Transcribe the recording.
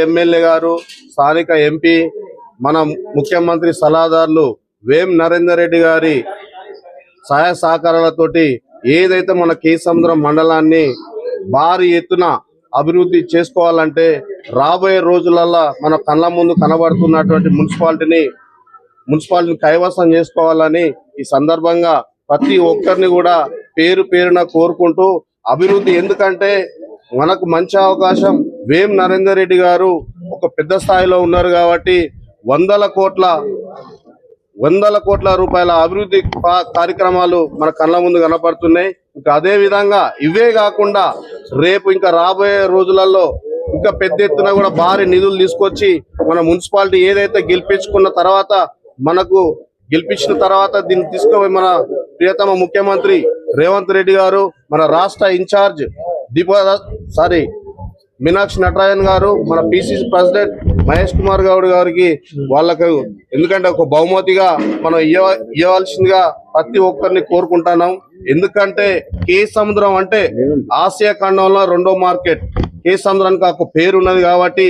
MLA గారు, స్థానిక MP, మన ముఖ్యమంత్రి సలహాదారులు వేం నరేందర్ రెడ్డి గారి సహాయ సహకారాలతోటి ఏదైతే మన కేసముద్రం మండలాన్ని భారీ ఎత్తున అభివృద్ధి చేసుకోవాలంటే రాబోయే రోజులలో మన కళ్ళ ముందు కనబడుతున్నటువంటి మున్సిపాలిటీని కైవసం చేసుకోవాలని ఈ సందర్భంగా ప్రతి ఒక్కరిని కూడా పేరు పేరున కోరుకుంటూ అభివృద్ధి, ఎందుకంటే మనకు మంచి అవకాశం వేం నరేందర్ రెడ్డి గారు ఒక పెద్ద స్థాయిలో ఉన్నారు కాబట్టి వందల కోట్ల రూపాయల అభివృద్ధి కార్యక్రమాలు మన కళ్ళ ముందు కనపడుతున్నాయి. ఇంకా అదే విధంగా ఇవే కాకుండా రేపు ఇంకా రాబోయే రోజులలో ఇంకా పెద్ద ఎత్తున కూడా భారీ నిధులు తీసుకొచ్చి మన మున్సిపాలిటీ ఏదైతే గెలిపించిన తర్వాత దీన్ని తీసుకుపోయి మన ప్రియతమ ముఖ్యమంత్రి రేవంత్ రెడ్డి గారు, మన రాష్ట్ర ఇన్ఛార్జ్ మీనాక్షి నటరాజన్ గారు, మన పిసిసి ప్రెసిడెంట్ మహేష్ కుమార్ గౌడ్ గారికి వాళ్ళకు ఎందుకంటే ఒక బహుమతిగా మనం ఇవ్వాల్సిందిగా ప్రతి ఒక్కరిని కోరుకుంటున్నాం. ఎందుకంటే కేసముద్రం అంటే ఆసియా ఖండంలో 2వ మార్కెట్. కేసముద్రానికి ఒక పేరు ఉన్నది కాబట్టి